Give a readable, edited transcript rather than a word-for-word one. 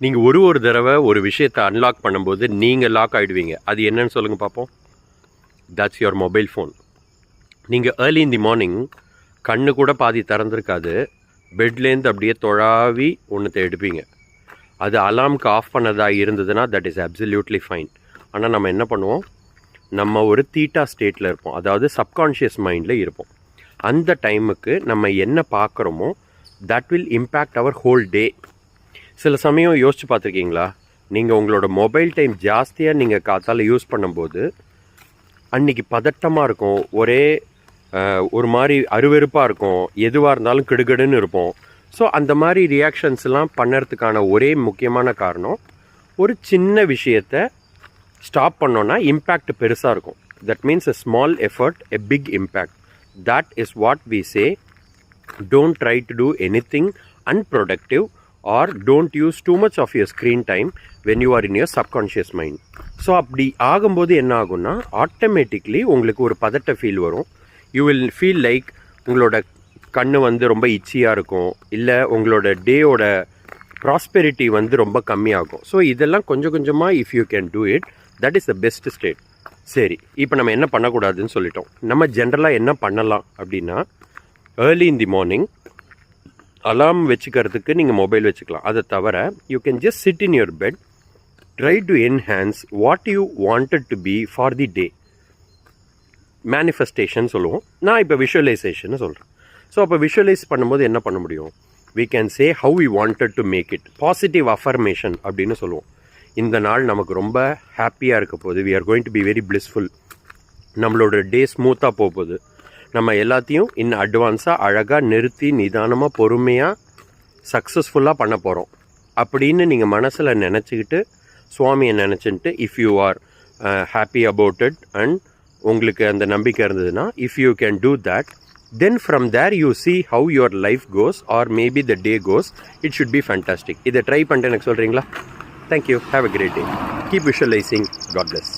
நீங்கள் ஒரு தடவை ஒரு விஷயத்தை அன்லாக் பண்ணும்போது நீங்கள் லாக் ஆகிடுவீங்க. அது என்னன்னு சொல்லுங்கள் பார்ப்போம். That's your mobile phone. நீங்கள் ஏர்லி இன் தி மார்னிங் கண்ணு கூட பாதி திறந்துருக்காது, பெட்லேருந்து அப்படியே தொழாவி ஒன்றுத்தை எடுப்பீங்க. அது அலார்முக்கு ஆஃப் பண்ணதாக இருந்ததுன்னா தட் இஸ் அப்சல்யூட்லி ஃபைன். ஆனால் நம்ம என்ன பண்ணுவோம், நம்ம ஒரு தீட்டா ஸ்டேட்டில் இருப்போம், அதாவது சப்கான்ஷியஸ் மைண்டில் இருப்போம். அந்த டைமுக்கு நம்ம என்ன பார்க்குறோமோ that will impact our whole day. சில சமயம் யோசிச்சு பார்த்துருக்கீங்களா, நீங்கள் உங்களோட மொபைல் டைம் ஜாஸ்தியாக நீங்கள் காத்தால் யூஸ் பண்ணும்போது அன்றைக்கி பதட்டமாக இருக்கும், ஒரே ஒரு மாதிரி அருவெருப்பாக இருக்கும், எதுவாக இருந்தாலும் கிடுகிடுன்னு இருப்போம். ஸோ அந்த மாதிரி ரியாக்ஷன்ஸ்லாம் பண்ணுறதுக்கான ஒரே முக்கியமான காரணம், ஒரு சின்ன விஷயத்தை ஸ்டாப் பண்ணோன்னா இம்பேக்ட் பெருசாக இருக்கும். That means a small effort a big impact. That is what we say, don't try to do anything unproductive or don't use too much of your screen time when you are in your subconscious mind. So அப்படி ஆகும்போது என்ன ஆகும்னா, automatically உங்களுக்கு ஒரு பதட்ட feel வரும். You will feel like உங்களோட கண்ணு ரொம்ப இச்சியாக இருக்கும், இல்லை உங்களோட டேயோட ப்ராஸ்பெரிட்டி ரொம்ப கம்மியாகும். ஸோ இதெல்லாம் கொஞ்சம் கொஞ்சமாக if you can do it, that is the best state. சரி, இப்போ நம்ம என்ன பண்ணக்கூடாதுன்னு சொல்லிட்டோம். நம்ம ஜென்ரலாக என்ன பண்ணலாம் அப்படின்னா, ஏர்லி இன் தி மார்னிங் அலாம் வச்சுக்கிறதுக்கு நீங்கள் மொபைல் வச்சுக்கலாம். அதை தவிர you can just sit in your bed, try to enhance what you wanted to be for the day. Manifestation சொல்லுவோம், நான் இப்போ விஷுவலைசேஷன் சொல்கிறேன். ஸோ அப்போ விஷுவலைஸ் பண்ணும்போது என்ன பண்ண முடியும், we can say how we wanted to make it. Positive affirmation அப்படின்னு சொல்லுவோம். இந்த நாள் நமக்கு ரொம்ப ஹாப்பியாக இருக்க போகுது, we are going to be very blissful, நம்மளோட டே ஸ்மூத்தாக போகுது, நம்ம எல்லாத்தையும் இன்னும் அட்வான்ஸாக அழகாக நிறுத்தி நிதானமாக பொறுமையாக சக்ஸஸ்ஃபுல்லாக பண்ண போகிறோம் அப்படின்னு நீங்கள் மனசில் நினச்சிக்கிட்டு சுவாமியை நினச்சிட்டு, if you are happy about it and உங்களுக்கு அந்த நம்பிக்கை இருந்ததுன்னா, if you can do that, then from there you see how your life goes or maybe the day goes. It should be fantastic. இதை ட்ரை பண்ணிட்டு எனக்கு சொல்கிறீங்களா? Thank you. Have a great day. Keep visualizing. God bless.